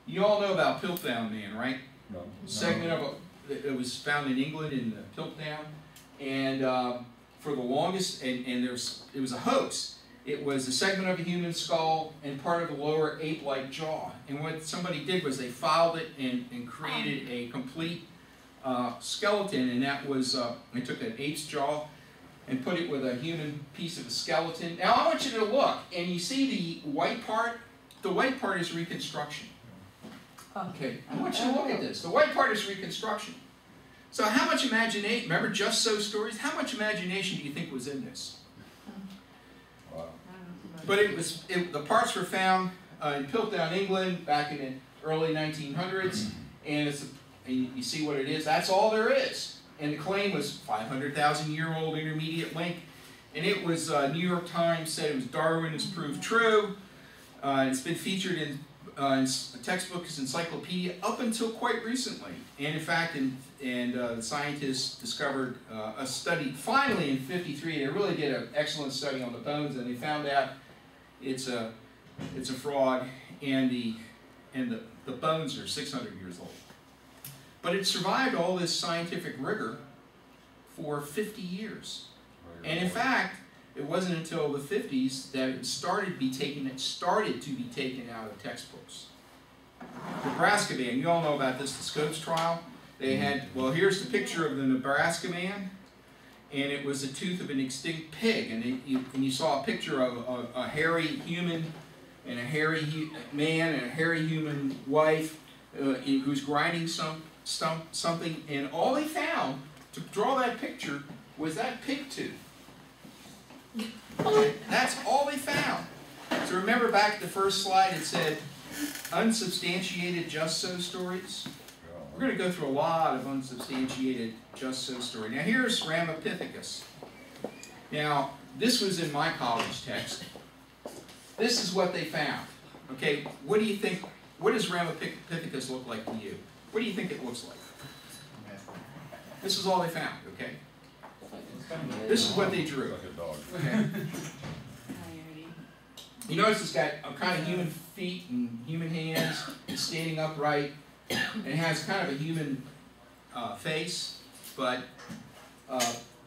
You all know about Piltdown Man, right? No. Segment of it was found in England in Piltdown, and for the longest, and it was a hoax. It was a segment of a human skull and part of the lower ape-like jaw. And what somebody did was they filed it and created a complete skeleton, and that was they took an ape's jaw and put it with a human piece of a skeleton. Now I want you to look, and you see the white part. The white part is reconstruction. Okay, I want you to look at this. The white part is reconstruction. So how much imagination, remember Just So Stories? How much imagination do you think was in this? Wow. But the parts were found in Piltdown, England, back in the early 1900s, and you see what it is. That's all there is. And the claim was 500,000-year-old intermediate link, and it was New York Times said it was Darwin has proved true. It's been featured in textbooks, encyclopedia up until quite recently, and in fact, the scientists discovered a study finally in '53. They really did an excellent study on the bones, and they found out it's a fraud, and the bones are 600 years old. But it survived all this scientific rigor for 50 years, and in fact, it wasn't until the 50s that it started to be taken out of textbooks. Nebraska man, you all know about this, the Scopes trial. They had, well, here's the picture of the Nebraska man, and it was the tooth of an extinct pig, and you saw a picture of a hairy human and a hairy man and a hairy human wife who's grinding something, and all they found to draw that picture was that pig tooth. Okay, that's all they found. So remember back at the first slide it said unsubstantiated Just So stories? We're going to go through a lot of unsubstantiated Just So stories. Now here's Ramapithecus. Now this was in my college text. This is what they found. Okay, what do you think, what does Ramapithecus look like to you? What do you think it looks like? This is all they found, okay? This is what they drew. Like a dog. Okay. You notice it's got a kind of human feet and human hands, and standing upright, and it has kind of a human face, but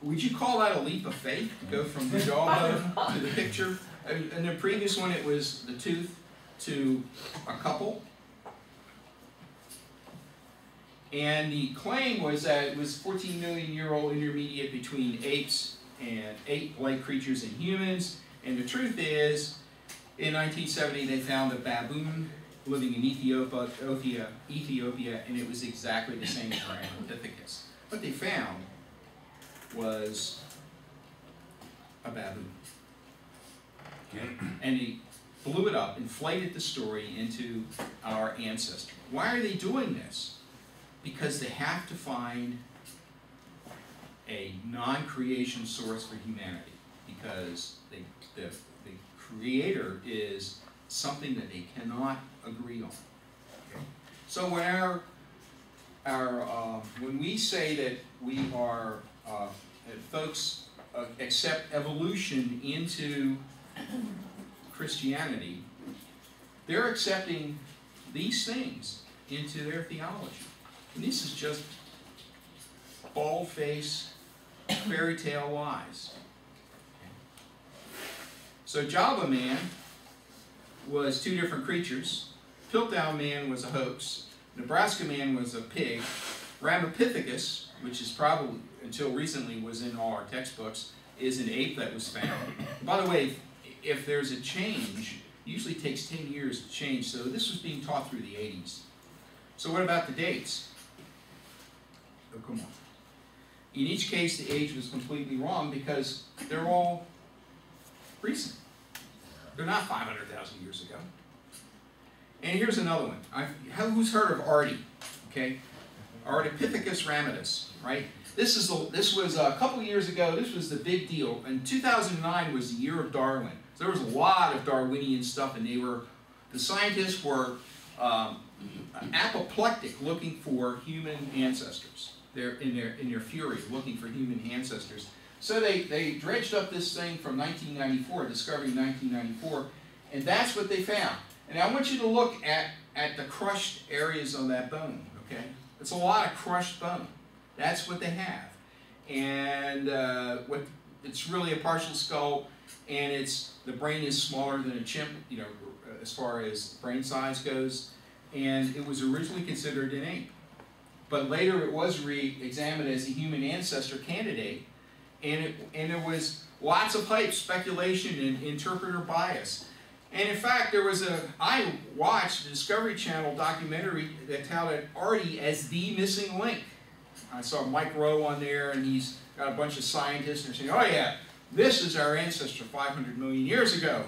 would you call that a leap of faith to go from the jawbone to the picture? I mean, in the previous one it was the tooth to a couple. And the claim was that it was 14 million year old intermediate between apes and ape-like creatures and humans. And the truth is, in 1970 they found a baboon living in Ethiopia, and it was exactly the same as Ramapithecus. What they found was a baboon. Okay? And they blew it up, inflated the story into our ancestor. Why are they doing this? Because they have to find a non-creation source for humanity, because the creator is something that they cannot agree on. Okay? So when when we say that we are folks accept evolution into Christianity, they're accepting these things into their theology. And this is just bald-faced fairy tale lies. So Java Man was two different creatures. Piltdown Man was a hoax. Nebraska Man was a pig. Ramapithecus, which is probably, until recently, was in all our textbooks, is an ape that was found. By the way, if there's a change, it usually takes 10 years to change, so this was being taught through the 80s. So what about the dates? Oh, come on. In each case, the age was completely wrong because they're all recent. They're not 500,000 years ago. And here's another one. Who's heard of Artie? Okay, Ardipithecus ramidus, right? This was a couple years ago. This was the big deal. And 2009 was the year of Darwin. So there was a lot of Darwinian stuff, and the scientists were apoplectic, looking for human ancestors. They're in their fury, looking for human ancestors. So they dredged up this thing from 1994, discovery 1994, and that's what they found. And I want you to look at at the crushed areas on that bone, okay? It's a lot of crushed bone. That's what they have. And it's really a partial skull, and the brain is smaller than a chimp, you know, as far as brain size goes, and it was originally considered an ape. But later it was re-examined as a human ancestor candidate, and there was lots of hype, speculation, and interpreter bias. And in fact, I watched a Discovery Channel documentary that touted Artie as the missing link. I saw Mike Rowe on there, and he's got a bunch of scientists, and they're saying, oh yeah, this is our ancestor 500 million years ago.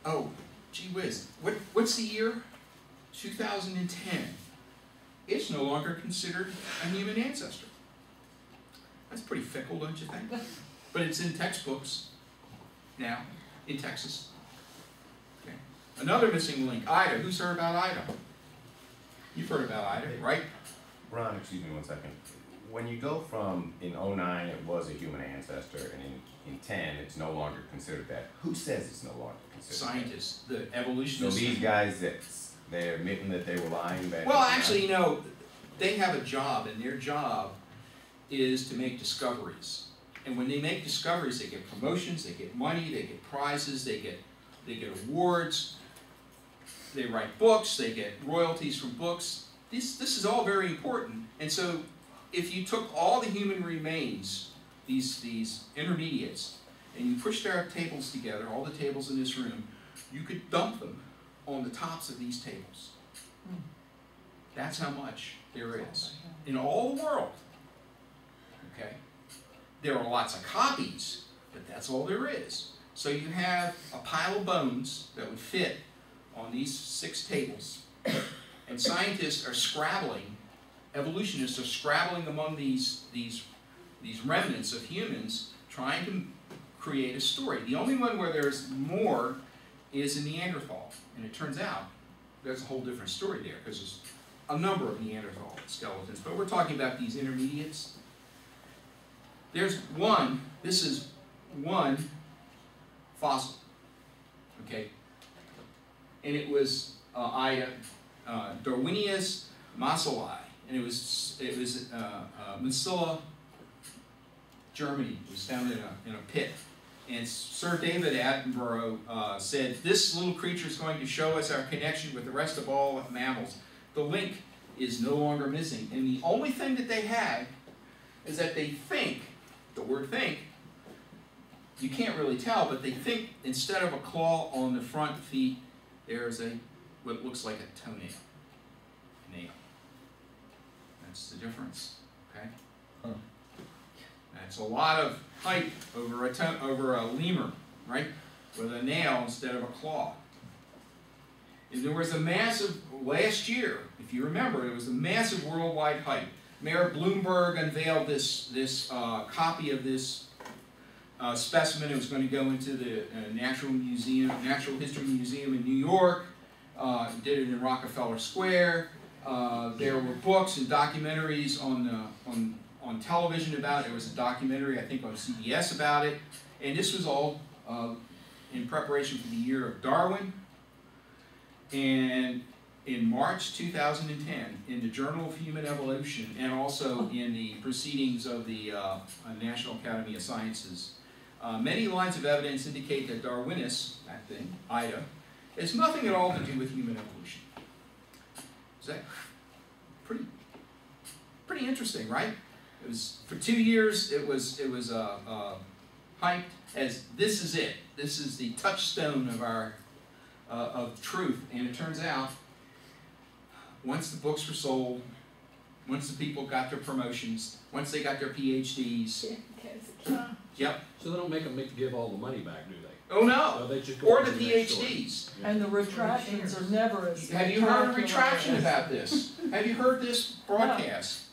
Oh, gee whiz. What's the year? 2010. It's no longer considered a human ancestor. That's pretty fickle, don't you think? But it's in textbooks now, in Texas. Okay. Another missing link, Ida. Who's heard about Ida? You've heard about Ida, right? Ron, excuse me one second. When you go from, in 09, it was a human ancestor, and in 10, it's no longer considered that. Who says it's no longer considered Scientists, the evolutionists. So these guys, they're admitting that they were lying back. Well, actually, you know, they have a job, and their job is to make discoveries. And when they make discoveries, they get promotions, they get money, they get prizes, they get awards, they write books, they get royalties from books. This is all very important. And so if you took all the human remains, these intermediates, and you pushed our tables together, all the tables in this room, you could dump them on the tops of these tables. That's how much there is in all the world. Okay? There are lots of copies, but that's all there is. So you have a pile of bones that would fit on these 6 tables, and scientists are scrabbling, evolutionists are scrabbling among these remnants of humans, trying to create a story. The only one where there's more is in Neanderthal, and it turns out there's a whole different story there, because there's a number of Neanderthal skeletons, but we're talking about these intermediates. There's one, this is one fossil, okay? And it was Darwinius maselli, and it was Mansilla, Germany. It was found in a pit. And Sir David Attenborough said, this little creature is going to show us our connection with the rest of all mammals. The link is no longer missing. And the only thing that they have is that they think, the word think, you can't really tell, but they think instead of a claw on the front feet, there's what looks like a toenail. Nail. That's the difference. Okay? Huh. That's a lot of height over a lemur, right? With a nail instead of a claw. And there was a massive, last year, if you remember, it was a massive worldwide hype. Mayor Bloomberg unveiled this copy of this specimen. It was going to go into the Natural History Museum in New York. Did it in Rockefeller Square. There were books and documentaries on television about it. There was a documentary, I think, on CBS about it. And this was all in preparation for the year of Darwin. And in March 2010, in the Journal of Human Evolution, and also in the proceedings of the National Academy of Sciences, many lines of evidence indicate that Darwinus, that thing, Ida, has nothing at all to do with human evolution. Is that pretty interesting, right? It was, for 2 years, it was hyped as this is it. This is the touchstone of our of truth. And it turns out, once the books were sold, once the people got their promotions, once they got their PhDs, yep. So they don't make them give all the money back, do they? Oh no. So they just go or on the to next story. PhDs. And the retractions are never as Have you heard a retraction about this? Have you heard this broadcast?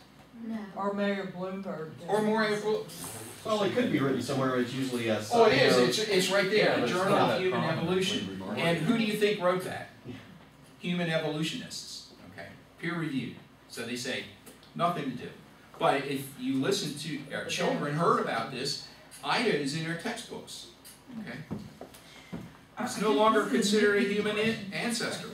No. Or Mayor Bloomberg. Or more? Well, it could be written somewhere. It's usually a. Oh, it is. It's right there. Yeah, The but it's Journal not of that Human common. Evolution. And who do you think wrote that? Human evolutionists. Okay, peer reviewed. So they say nothing to do. But if you listen to our children heard about this, Ida is in their textbooks. Okay, it's no longer considered a human ancestor.